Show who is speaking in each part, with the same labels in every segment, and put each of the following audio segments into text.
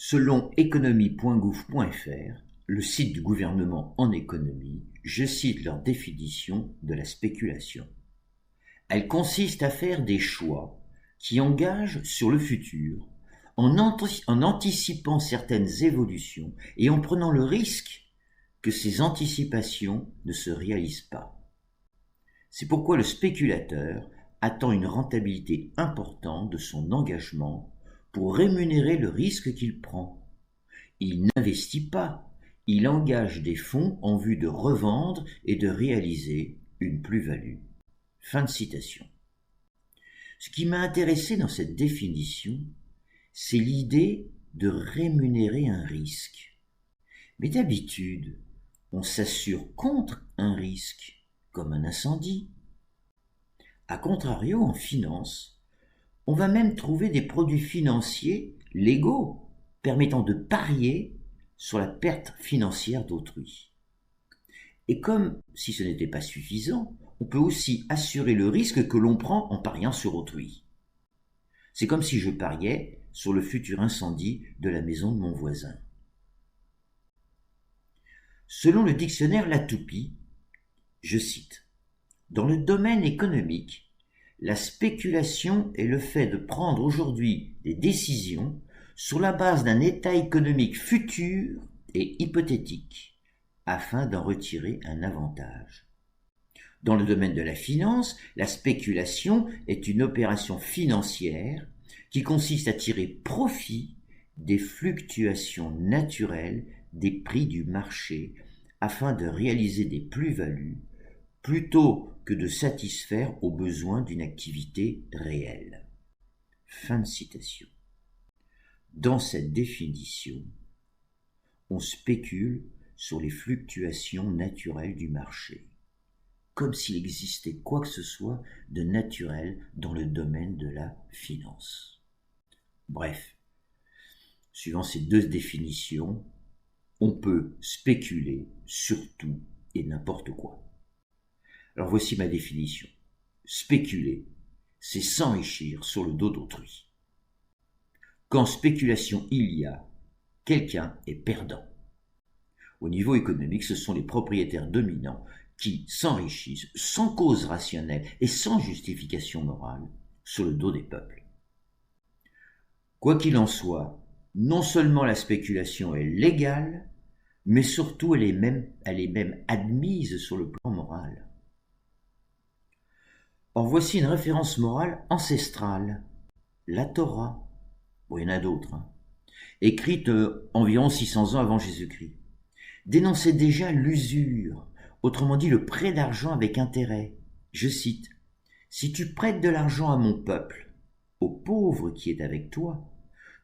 Speaker 1: Selon économie.gouv.fr, le site du gouvernement en économie, je cite leur définition de la spéculation. Elle consiste à faire des choix qui engagent sur le futur, en anticipant certaines évolutions et en prenant le risque que ces anticipations ne se réalisent pas. C'est pourquoi le spéculateur attend une rentabilité importante de son engagement pour rémunérer le risque qu'il prend. Il n'investit pas, il engage des fonds en vue de revendre et de réaliser une plus-value. Fin de citation. Ce qui m'a intéressé dans cette définition, c'est l'idée de rémunérer un risque. Mais d'habitude, on s'assure contre un risque, comme un incendie. A contrario, en finance, on va même trouver des produits financiers légaux permettant de parier sur la perte financière d'autrui. Et comme si ce n'était pas suffisant, on peut aussi assurer le risque que l'on prend en pariant sur autrui. C'est comme si je pariais sur le futur incendie de la maison de mon voisin. Selon le dictionnaire Latoupie, je cite, « Dans le domaine économique, la spéculation est le fait de prendre aujourd'hui des décisions sur la base d'un état économique futur et hypothétique, afin d'en retirer un avantage. Dans le domaine de la finance, la spéculation est une opération financière qui consiste à tirer profit des fluctuations naturelles des prix du marché afin de réaliser des plus-values plutôt que de satisfaire aux besoins d'une activité réelle. » Fin de citation. Dans cette définition, on spécule sur les fluctuations naturelles du marché, comme s'il existait quoi que ce soit de naturel dans le domaine de la finance. Bref, suivant ces deux définitions, on peut spéculer sur tout et n'importe quoi. Alors voici ma définition. Spéculer, c'est s'enrichir sur le dos d'autrui. Quand spéculation il y a, quelqu'un est perdant. Au niveau économique, ce sont les propriétaires dominants qui s'enrichissent sans cause rationnelle et sans justification morale sur le dos des peuples. Quoi qu'il en soit, non seulement la spéculation est légale, mais surtout elle est même admise sur le plan moral. Or voici une référence morale ancestrale, la Torah, bon, il y en a d'autres, écrite environ 600 ans avant Jésus-Christ, dénonçait déjà l'usure, autrement dit le prêt d'argent avec intérêt. Je cite, « Si tu prêtes de l'argent à mon peuple, au pauvre qui est avec toi,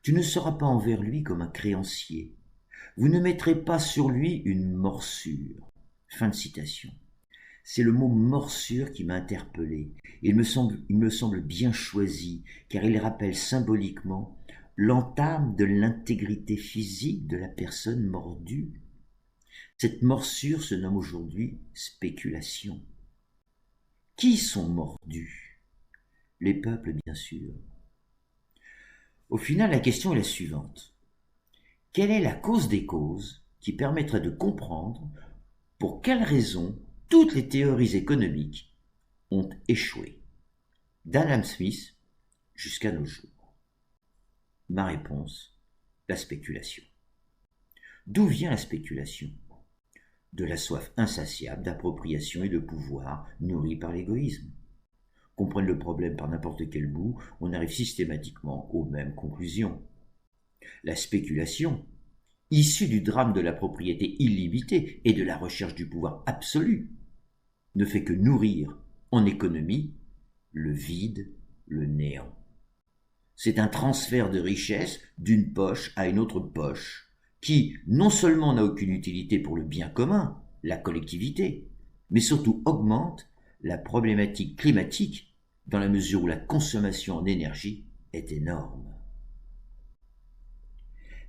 Speaker 1: tu ne seras pas envers lui comme un créancier. Vous ne mettrez pas sur lui une morsure. » Fin de citation. C'est le mot morsure qui m'a interpellé. Il me semble bien choisi, car il rappelle symboliquement l'entame de l'intégrité physique de la personne mordue. Cette morsure se nomme aujourd'hui spéculation. Qui sont mordus? Les peuples, bien sûr. Au final, la question est la suivante. Quelle est la cause des causes qui permettrait de comprendre pour quelles raisons toutes les théories économiques ont échoué, d'Adam Smith jusqu'à nos jours? Ma réponse, la spéculation. D'où vient la spéculation? De la soif insatiable d'appropriation et de pouvoir nourrie par l'égoïsme. Qu'on prenne le problème par n'importe quel bout, on arrive systématiquement aux mêmes conclusions. La spéculation, issue du drame de la propriété illimitée et de la recherche du pouvoir absolu, ne fait que nourrir, en économie, le vide, le néant. C'est un transfert de richesse d'une poche à une autre poche, qui non seulement n'a aucune utilité pour le bien commun, la collectivité, mais surtout augmente la problématique climatique dans la mesure où la consommation en énergie est énorme.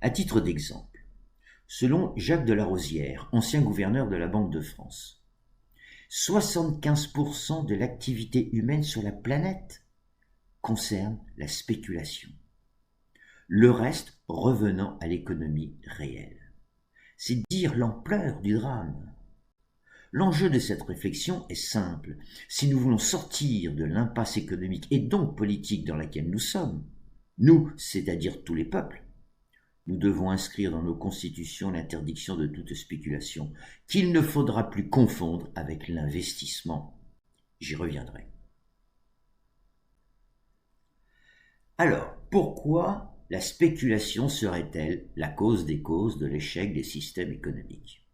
Speaker 1: À titre d'exemple, selon Jacques de Larosière, ancien gouverneur de la Banque de France, 75% de l'activité humaine sur la planète concerne la spéculation. le reste revenant à l'économie réelle. C'est dire l'ampleur du drame. L'enjeu de cette réflexion est simple. Si nous voulons sortir de l'impasse économique et donc politique dans laquelle nous sommes, nous, c'est-à-dire tous les peuples, nous devons inscrire dans nos constitutions l'interdiction de toute spéculation, qu'il ne faudra plus confondre avec l'investissement. J'y reviendrai. Alors, pourquoi la spéculation serait-elle la cause des causes de l'échec des systèmes économiques?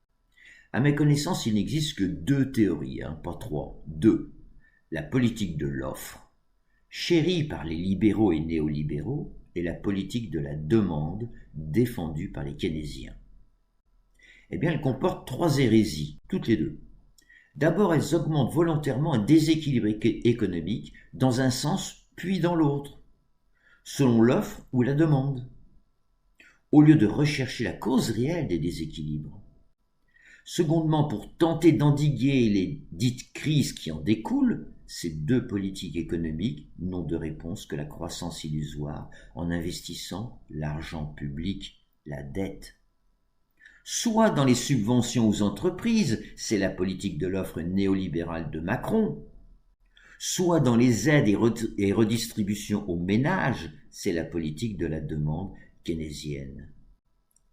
Speaker 1: À ma connaissance, il n'existe que deux théories, pas trois, deux. La politique de l'offre, chérie par les libéraux et néolibéraux, et la politique de la demande, défendue par les keynésiens. Eh bien, elles comportent trois hérésies, toutes les deux. D'abord, elles augmentent volontairement un déséquilibre économique dans un sens puis dans l'autre, selon l'offre ou la demande, au lieu de rechercher la cause réelle des déséquilibres. Secondement, pour tenter d'endiguer les dites crises qui en découlent, ces deux politiques économiques n'ont de réponse que la croissance illusoire en investissant l'argent public, la dette. Soit dans les subventions aux entreprises, c'est la politique de l'offre néolibérale de Macron, soit dans les aides et redistributions aux ménages, c'est la politique de la demande keynésienne.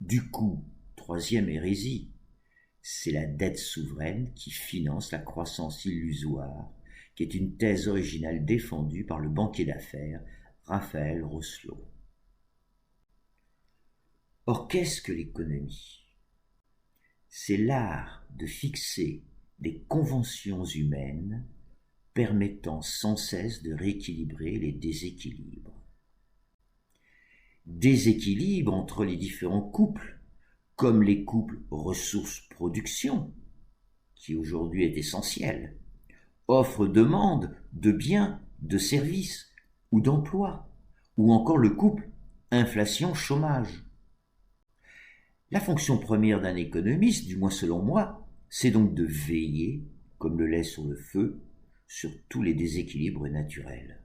Speaker 1: Du coup, troisième hérésie, c'est la dette souveraine qui finance la croissance illusoire, qui est une thèse originale défendue par le banquier d'affaires Raphaël Roslow. Or, qu'est-ce que l'économie? C'est l'art de fixer des conventions humaines permettant sans cesse de rééquilibrer les déséquilibres. Déséquilibre entre les différents couples, comme les couples ressources-production, qui aujourd'hui est essentiel, offre-demande de biens, de services ou d'emplois, ou encore le couple inflation-chômage. La fonction première d'un économiste, du moins selon moi, c'est donc de veiller, comme le lait sur le feu, sur tous les déséquilibres naturels.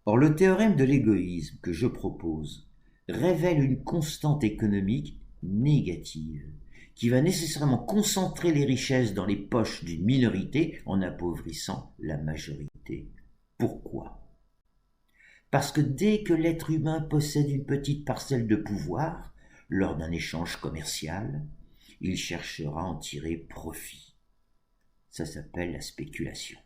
Speaker 1: Or, le théorème de l'égoïsme que je propose révèle une constante économique négative qui va nécessairement concentrer les richesses dans les poches d'une minorité en appauvrissant la majorité. Pourquoi? Parce que dès que l'être humain possède une petite parcelle de pouvoir, lors d'un échange commercial, il cherchera à en tirer profit. Ça s'appelle la spéculation.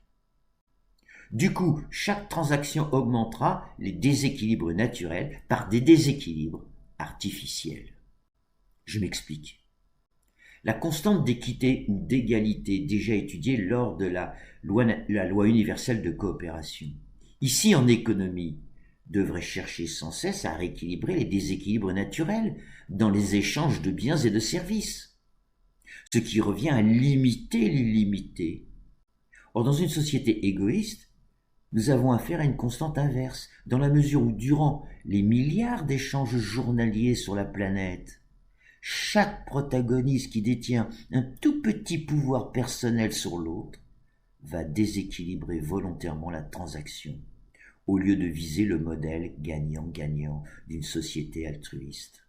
Speaker 1: Du coup, chaque transaction augmentera les déséquilibres naturels par des déséquilibres artificiels. Je m'explique. La constante d'équité ou d'égalité déjà étudiée lors de la loi universelle de coopération, ici en économie, devrait chercher sans cesse à rééquilibrer les déséquilibres naturels dans les échanges de biens et de services, ce qui revient à limiter l'illimité. Or, dans une société égoïste, nous avons affaire à une constante inverse, dans la mesure où, durant les milliards d'échanges journaliers sur la planète, chaque protagoniste qui détient un tout petit pouvoir personnel sur l'autre va déséquilibrer volontairement la transaction, au lieu de viser le modèle gagnant-gagnant d'une société altruiste.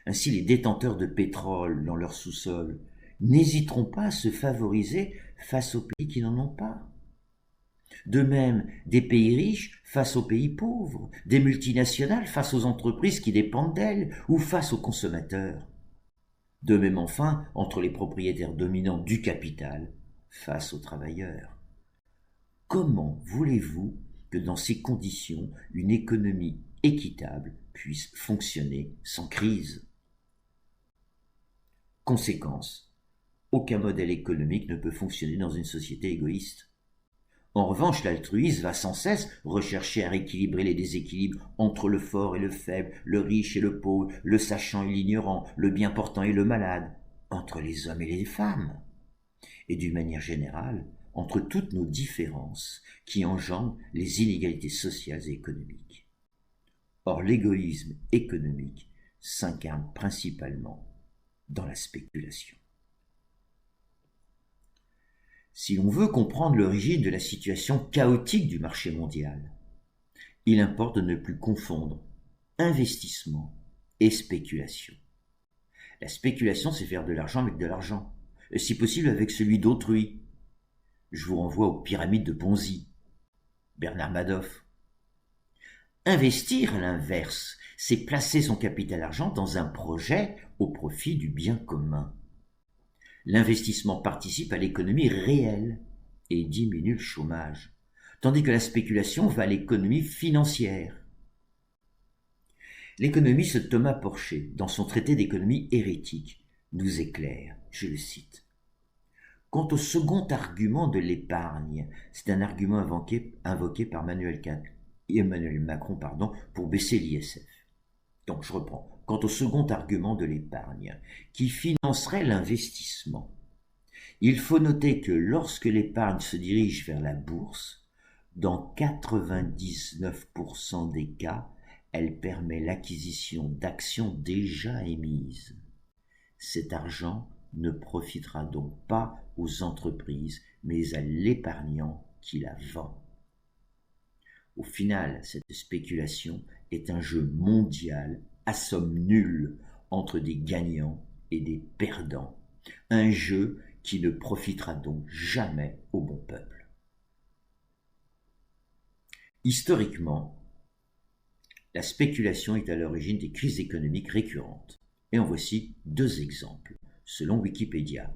Speaker 1: Ainsi, les détenteurs de pétrole dans leur sous-sol n'hésiteront pas à se favoriser face aux pays qui n'en ont pas. De même, des pays riches face aux pays pauvres, des multinationales face aux entreprises qui dépendent d'elles ou face aux consommateurs. De même enfin, entre les propriétaires dominants du capital face aux travailleurs. Comment voulez-vous que dans ces conditions, une économie équitable puisse fonctionner sans crise? Conséquence, aucun modèle économique ne peut fonctionner dans une société égoïste. En revanche, l'altruisme va sans cesse rechercher à rééquilibrer les déséquilibres entre le fort et le faible, le riche et le pauvre, le sachant et l'ignorant, le bien portant et le malade, entre les hommes et les femmes, et d'une manière générale, entre toutes nos différences qui engendrent les inégalités sociales et économiques. Or, l'égoïsme économique s'incarne principalement dans la spéculation. Si l'on veut comprendre l'origine de la situation chaotique du marché mondial, Il importe de ne plus confondre investissement et spéculation. La spéculation, c'est faire de l'argent avec de l'argent, et si possible avec celui d'autrui. Je vous renvoie aux pyramides de Ponzi, Bernard Madoff. Investir, à l'inverse, c'est placer son capital argent dans un projet au profit du bien commun. L'investissement participe à l'économie réelle et diminue le chômage, tandis que la spéculation va à l'économie financière. L'économiste Thomas Porcher, dans son traité d'économie hérétique, nous éclaire, je le cite. Quant au second argument de l'épargne, c'est un argument invoqué par Emmanuel Macron pour baisser l'ISF. Donc je reprends. Quant au second argument de l'épargne, qui financerait l'investissement, il faut noter que lorsque l'épargne se dirige vers la bourse, dans 99% des cas, elle permet l'acquisition d'actions déjà émises. Cet argent ne profitera donc pas aux entreprises, mais à l'épargnant qui la vend. Au final, cette spéculation est un jeu mondial à somme nulle entre des gagnants et des perdants. Un jeu qui ne profitera donc jamais au bon peuple. Historiquement, la spéculation est à l'origine des crises économiques récurrentes. Et en voici deux exemples. Selon Wikipédia,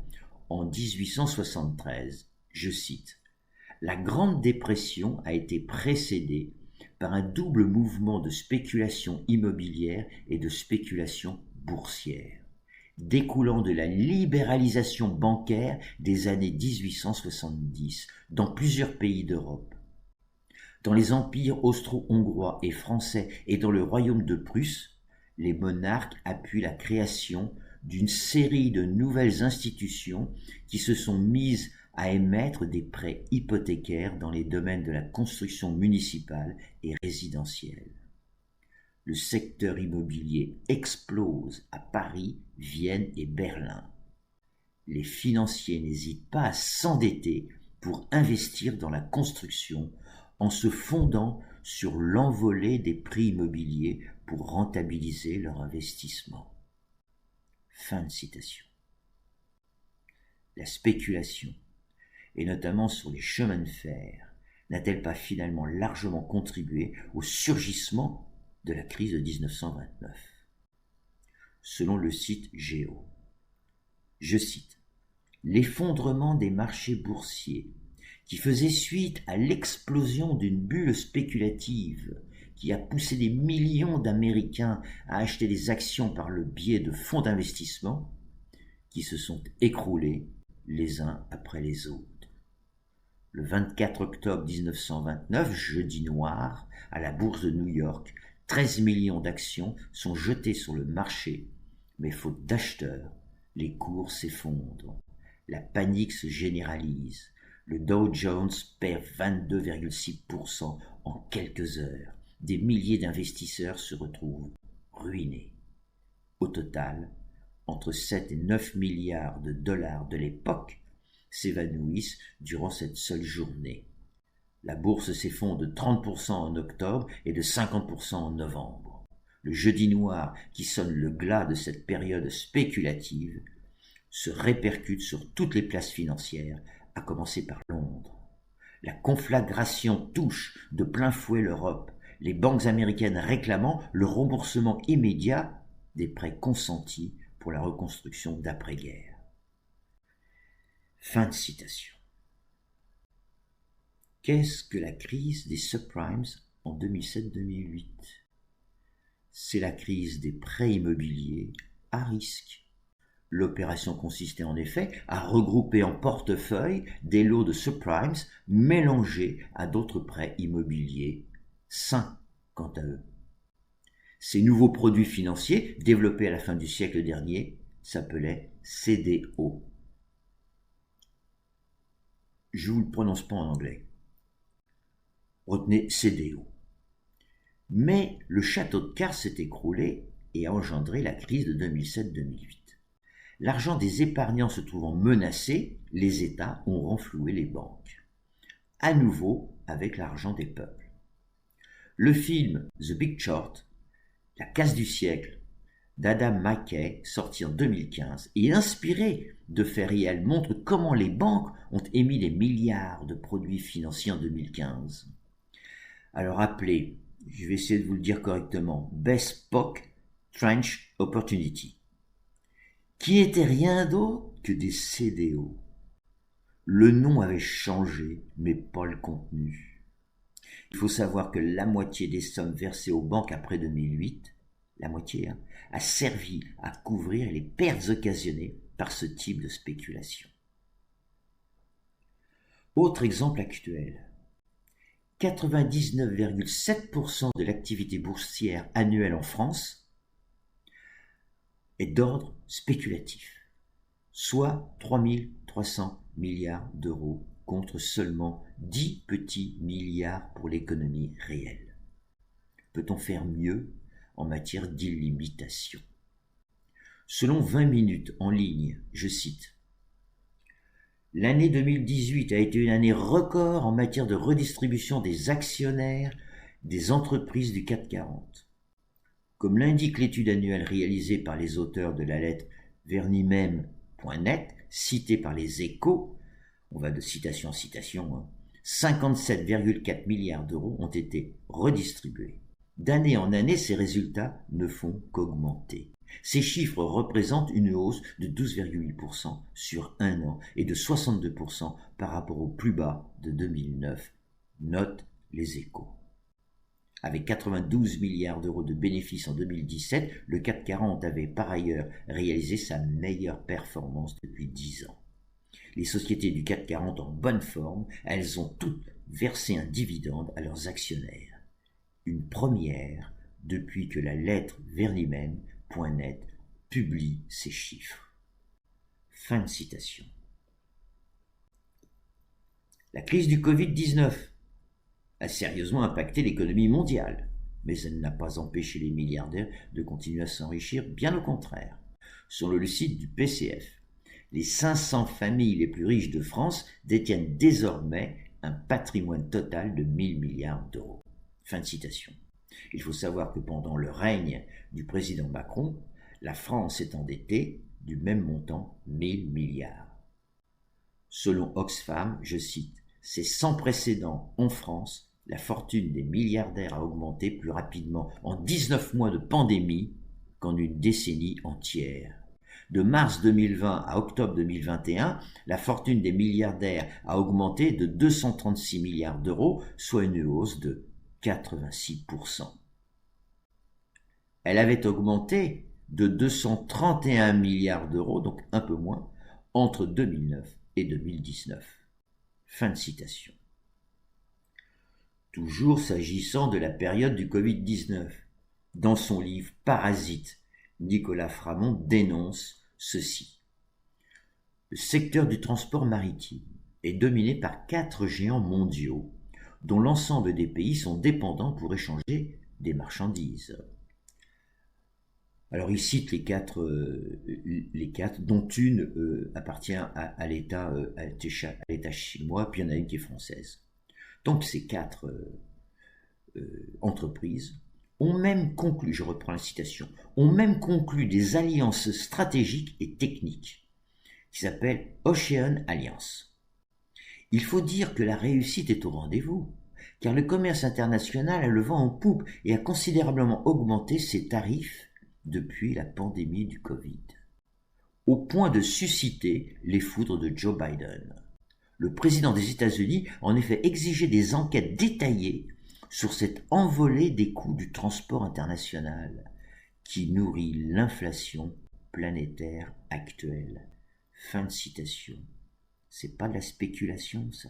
Speaker 1: en 1873, je cite, « La Grande Dépression a été précédée par un double mouvement de spéculation immobilière et de spéculation boursière, découlant de la libéralisation bancaire des années 1870 dans plusieurs pays d'Europe. Dans les empires austro-hongrois et français et dans le royaume de Prusse, les monarques appuient la création d'une série de nouvelles institutions qui se sont mises à émettre des prêts hypothécaires dans les domaines de la construction municipale et résidentielle. Le secteur immobilier explose à Paris, Vienne et Berlin. Les financiers n'hésitent pas à s'endetter pour investir dans la construction en se fondant sur l'envolée des prix immobiliers pour rentabiliser leur investissement. » Fin de citation. La spéculation, et notamment sur les chemins de fer, n'a-t-elle pas finalement largement contribué au surgissement de la crise de 1929 ? Selon le site Géo, je cite, « L'effondrement des marchés boursiers qui faisait suite à l'explosion d'une bulle spéculative qui a poussé des millions d'Américains à acheter des actions par le biais de fonds d'investissement qui se sont écroulés les uns après les autres. Le 24 octobre 1929, jeudi noir, à la bourse de New York, 13 millions d'actions sont jetées sur le marché, mais faute d'acheteurs, les cours s'effondrent. La panique se généralise. Le Dow Jones perd 22,6% en quelques heures. Des milliers d'investisseurs se retrouvent ruinés. Au total, entre 7 et 9 milliards de dollars de l'époque s'évanouissent durant cette seule journée. La bourse s'effondre de 30% en octobre et de 50% en novembre. Le jeudi noir, qui sonne le glas de cette période spéculative, se répercute sur toutes les places financières, à commencer par Londres. La conflagration touche de plein fouet l'Europe, les banques américaines réclamant le remboursement immédiat des prêts consentis pour la reconstruction d'après-guerre. Fin de citation. Qu'est-ce que la crise des subprimes en 2007-2008 ? C'est la crise des prêts immobiliers à risque. L'opération consistait en effet à regrouper en portefeuille des lots de subprimes mélangés à d'autres prêts immobiliers, sains quant à eux. Ces nouveaux produits financiers, développés à la fin du siècle dernier, s'appelaient CDO. Je ne vous le prononce pas en anglais. Retenez CDO. Mais le château de cartes s'est écroulé et a engendré la crise de 2007-2008. L'argent des épargnants se trouvant menacé, les États ont renfloué les banques. À nouveau avec l'argent des peuples. Le film The Big Short, La casse du siècle, d'Adam McKay, sorti en 2015, et inspiré de faits réels, montre comment les banques ont émis des milliards de produits financiers en 2015. Alors appelez, je vais essayer de vous le dire correctement, Bespoke Trench Opportunity, qui n'était rien d'autre que des CDO. Le nom avait changé, mais pas le contenu. Il faut savoir que la moitié des sommes versées aux banques après 2008, la moitié, a servi à couvrir les pertes occasionnées par ce type de spéculation. Autre exemple actuel. 99,7% de l'activité boursière annuelle en France est d'ordre spéculatif, soit 3 300 milliards d'euros contre seulement 10 petits milliards pour l'économie réelle. Peut-on faire mieux en matière d'illimitation? Selon 20 minutes en ligne, je cite, l'année 2018 a été une année record en matière de redistribution des actionnaires des entreprises du CAC 40. Comme l'indique l'étude annuelle réalisée par les auteurs de la lettre vernimem.net, citée par les Échos, on va de citation en citation, 57,4 milliards d'euros ont été redistribués. D'année en année, ces résultats ne font qu'augmenter. Ces chiffres représentent une hausse de 12,8% sur un an et de 62% par rapport au plus bas de 2009, notent les Échos. Avec 92 milliards d'euros de bénéfices en 2017, le CAC 40 avait par ailleurs réalisé sa meilleure performance depuis 10 ans. Les sociétés du CAC 40 en bonne forme, elles ont toutes versé un dividende à leurs actionnaires. Une première depuis que la lettre vernimem.net publie ces chiffres. Fin de citation. La crise du Covid-19 a sérieusement impacté l'économie mondiale, mais elle n'a pas empêché les milliardaires de continuer à s'enrichir, bien au contraire. Selon le site du PCF, les 500 familles les plus riches de France détiennent désormais un patrimoine total de 1000 milliards d'euros. Fin de citation. Il faut savoir que pendant le règne du président Macron, la France s'est endettée du même montant, 1000 milliards. Selon Oxfam, je cite, « C'est sans précédent en France, la fortune des milliardaires a augmenté plus rapidement en 19 mois de pandémie qu'en une décennie entière. De mars 2020 à octobre 2021, la fortune des milliardaires a augmenté de 236 milliards d'euros, soit une hausse de 86%. Elle avait augmenté de 231 milliards d'euros, donc un peu moins, entre 2009 et 2019. Fin de citation. Toujours s'agissant de la période du Covid-19, dans son livre Parasite, Nicolas Framont dénonce ceci. Le secteur du transport maritime est dominé par 4 géants mondiaux, dont l'ensemble des pays sont dépendants pour échanger des marchandises. Alors il cite les quatre, dont une appartient à l'État chinois, puis il y en a une qui est française. Donc ces 4 entreprises ont même conclu, je reprends la citation, ont même conclu des alliances stratégiques et techniques qui s'appellent Ocean Alliance. Il faut dire que la réussite est au rendez-vous, car le commerce international a le vent en poupe et a considérablement augmenté ses tarifs depuis la pandémie du Covid, au point de susciter les foudres de Joe Biden. Le président des États-Unis a en effet exigé des enquêtes détaillées sur cette envolée des coûts du transport international qui nourrit l'inflation planétaire actuelle. Fin de citation. C'est pas de la spéculation, ça.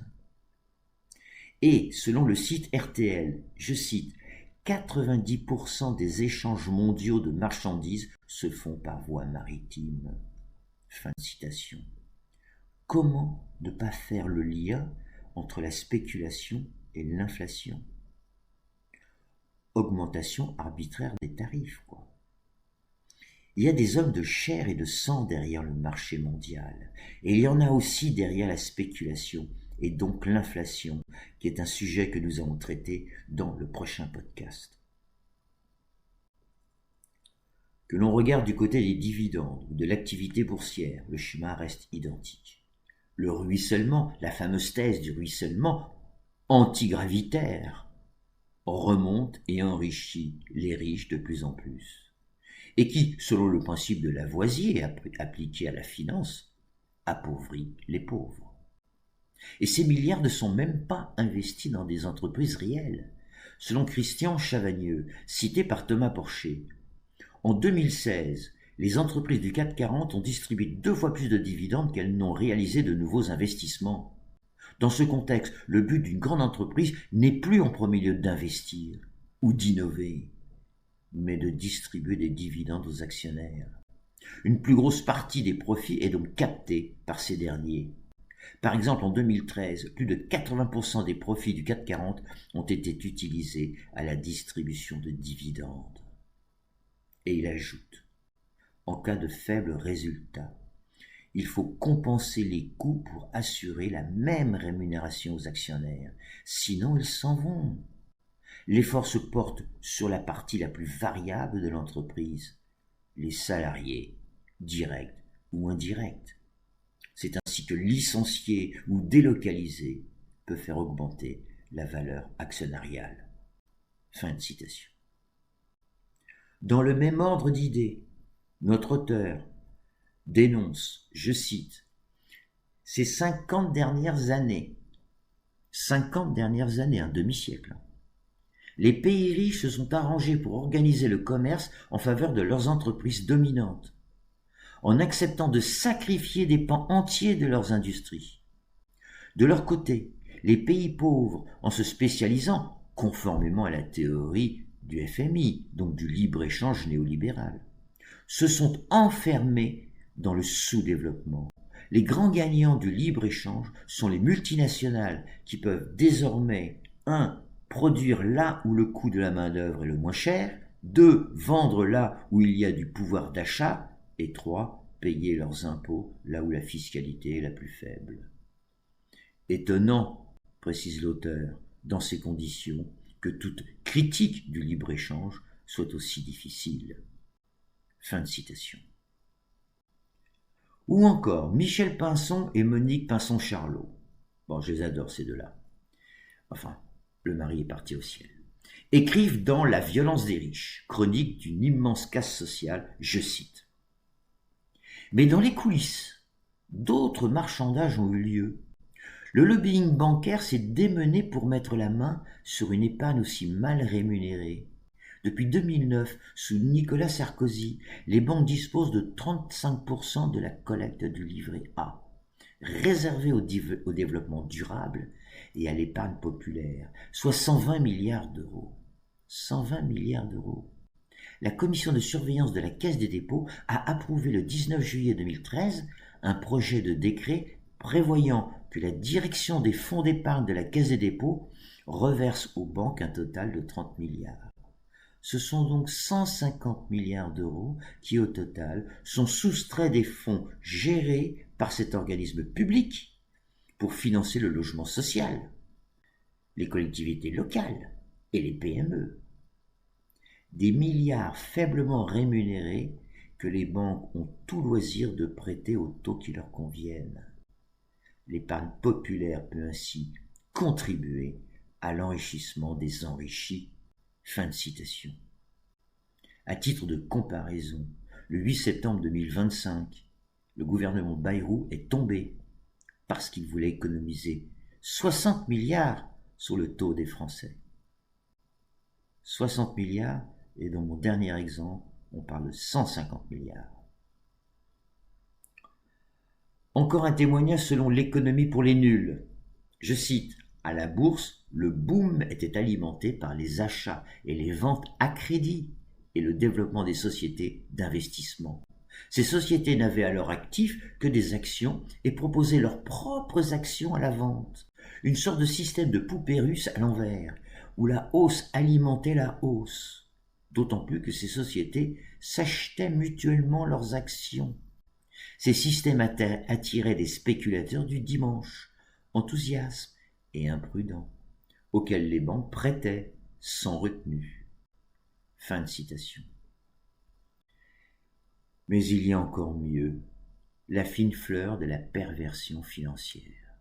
Speaker 1: Et, selon le site RTL, je cite, 90% des échanges mondiaux de marchandises se font par voie maritime. Fin de citation. Comment ne pas faire le lien entre la spéculation et l'inflation? Augmentation arbitraire des tarifs, quoi. Il y a des hommes de chair et de sang derrière le marché mondial, et il y en a aussi derrière la spéculation, et donc l'inflation, qui est un sujet que nous allons traiter dans le prochain podcast. Que l'on regarde du côté des dividendes ou de l'activité boursière, le schéma reste identique. Le ruissellement, la fameuse thèse du ruissellement antigravitaire, remonte et enrichit les riches de plus en plus, et qui, selon le principe de Lavoisier appliqué à la finance, appauvrit les pauvres. Et ces milliards ne sont même pas investis dans des entreprises réelles. Selon Christian Chavagneux, cité par Thomas Porcher, en 2016, les entreprises du CAC 40 ont distribué 2 fois plus de dividendes qu'elles n'ont réalisé de nouveaux investissements. Dans ce contexte, le but d'une grande entreprise n'est plus en premier lieu d'investir ou d'innover, mais de distribuer des dividendes aux actionnaires. Une plus grosse partie des profits est donc captée par ces derniers. Par exemple, en 2013, plus de 80% des profits du CAC 40 ont été utilisés à la distribution de dividendes. Et il ajoute, en cas de faible résultat, il faut compenser les coûts pour assurer la même rémunération aux actionnaires, sinon ils s'en vont. L'effort se porte sur la partie la plus variable de l'entreprise, les salariés, directs ou indirects. C'est ainsi que licencier ou délocaliser peut faire augmenter la valeur actionnariale. Fin de citation. Dans le même ordre d'idées, notre auteur dénonce, je cite, « ces 50 dernières années, un demi-siècle, les pays riches se sont arrangés pour organiser le commerce en faveur de leurs entreprises dominantes, en acceptant de sacrifier des pans entiers de leurs industries. De leur côté, les pays pauvres, en se spécialisant, conformément à la théorie du FMI, donc du libre-échange néolibéral, se sont enfermés dans le sous-développement. Les grands gagnants du libre-échange sont les multinationales qui peuvent désormais 1. Produire là où le coût de la main-d'œuvre est le moins cher, 2. Vendre là où il y a du pouvoir d'achat, et 3. Payer leurs impôts là où la fiscalité est la plus faible. Étonnant, précise l'auteur, dans ces conditions, que toute critique du libre-échange soit aussi difficile. Fin de citation. Ou encore Michel Pinson et Monique Pinson-Charlot. Bon, je les adore ces deux-là. Enfin, le mari est parti au ciel. Écrivent dans La violence des riches, chronique d'une immense casse sociale, je cite. Mais dans les coulisses, d'autres marchandages ont eu lieu. Le lobbying bancaire s'est démené pour mettre la main sur une épargne aussi mal rémunérée. Depuis 2009, sous Nicolas Sarkozy, les banques disposent de 35% de la collecte du livret A, réservé au développement durable et à l'épargne populaire, soit 120 milliards d'euros. 120 milliards d'euros. La commission de surveillance de la Caisse des dépôts a approuvé le 19 juillet 2013 un projet de décret prévoyant que la direction des fonds d'épargne de la Caisse des dépôts reverse aux banques un total de 30 milliards. Ce sont donc 150 milliards d'euros qui, au total, sont soustraits des fonds gérés par cet organisme public pour financer le logement social, les collectivités locales et les PME. Des milliards faiblement rémunérés que les banques ont tout loisir de prêter au taux qui leur conviennent. L'épargne populaire peut ainsi contribuer à l'enrichissement des enrichis. Fin de citation. À titre de comparaison, le 8 septembre 2025, le gouvernement Bayrou est tombé parce qu'il voulait économiser 60 milliards sur le taux des Français. 60 milliards, et dans mon dernier exemple, on parle de 150 milliards. Encore un témoignage selon l'économie pour les nuls. Je cite, « À la bourse, le boom était alimenté par les achats et les ventes à crédit et le développement des sociétés d'investissement. Ces sociétés n'avaient à leur actif que des actions et proposaient leurs propres actions à la vente. Une sorte de système de poupée russe à l'envers, où la hausse alimentait la hausse. D'autant plus que ces sociétés s'achetaient mutuellement leurs actions. Ces systèmes attiraient des spéculateurs du dimanche, enthousiasme et imprudent, auxquels les banques prêtaient sans retenue. Fin de citation. Mais il y a encore mieux, la fine fleur de la perversion financière.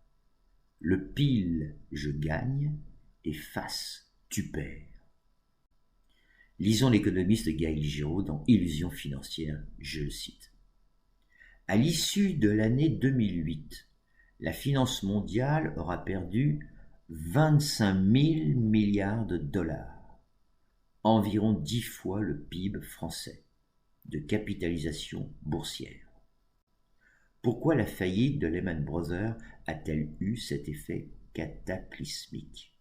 Speaker 1: Le pile je gagne et face tu perds. Lisons l'économiste Gaël Giraud dans Illusion financière, je le cite. À l'issue de l'année 2008, la finance mondiale aura perdu 25 000 milliards de dollars, environ 10 fois le PIB français, de capitalisation boursière. Pourquoi la faillite de Lehman Brothers a-t-elle eu cet effet cataclysmique?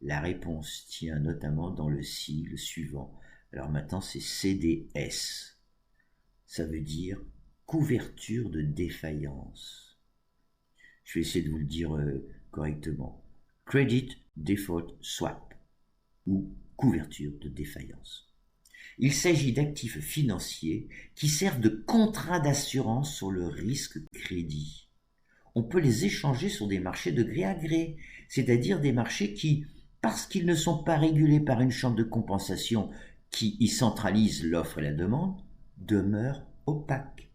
Speaker 1: La réponse tient notamment dans le sigle suivant. Alors maintenant c'est CDS. Ça veut dire couverture de défaillance. Je vais essayer de vous le dire correctement. Credit Default Swap ou couverture de défaillance. Il s'agit d'actifs financiers qui servent de contrat d'assurance sur le risque crédit. On peut les échanger sur des marchés de gré à gré, c'est-à-dire des marchés qui, parce qu'ils ne sont pas régulés par une chambre de compensation qui y centralise l'offre et la demande, demeurent opaques,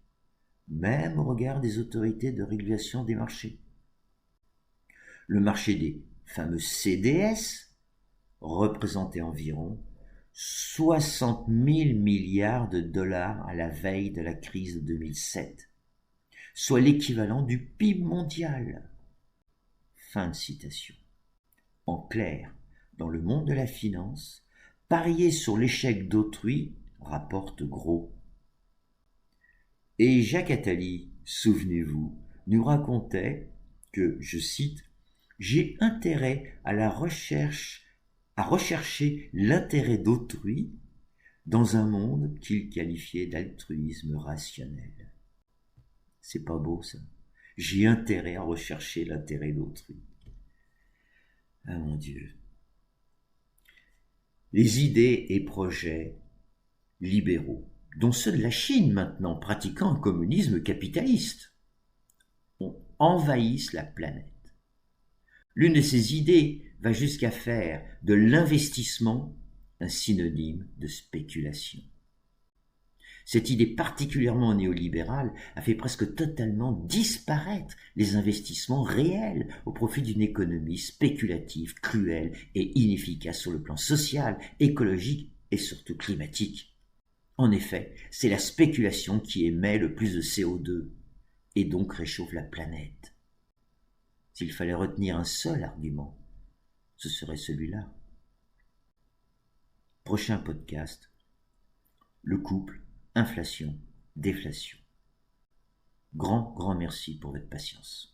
Speaker 1: même au regard des autorités de régulation des marchés. Le marché des fameux CDS représentait environ 60 000 milliards de dollars à la veille de la crise de 2007, soit l'équivalent du PIB mondial. Fin de citation. En clair, dans le monde de la finance, parier sur l'échec d'autrui rapporte gros. Et Jacques Attali, souvenez-vous, nous racontait que, je cite, « J'ai intérêt à rechercher l'intérêt d'autrui dans un monde qu'il qualifiait d'altruisme rationnel. » C'est pas beau ça. J'ai intérêt à rechercher l'intérêt d'autrui. Ah mon Dieu. Les idées et projets libéraux, dont ceux de la Chine maintenant pratiquant un communisme capitaliste, envahissent la planète. L'une de ces idées va jusqu'à faire de l'investissement un synonyme de spéculation. Cette idée particulièrement néolibérale a fait presque totalement disparaître les investissements réels au profit d'une économie spéculative, cruelle et inefficace sur le plan social, écologique et surtout climatique. En effet, c'est la spéculation qui émet le plus de CO2 et donc réchauffe la planète. S'il fallait retenir un seul argument, ce serait celui-là. Prochain podcast, le couple, inflation, déflation. Grand merci pour votre patience.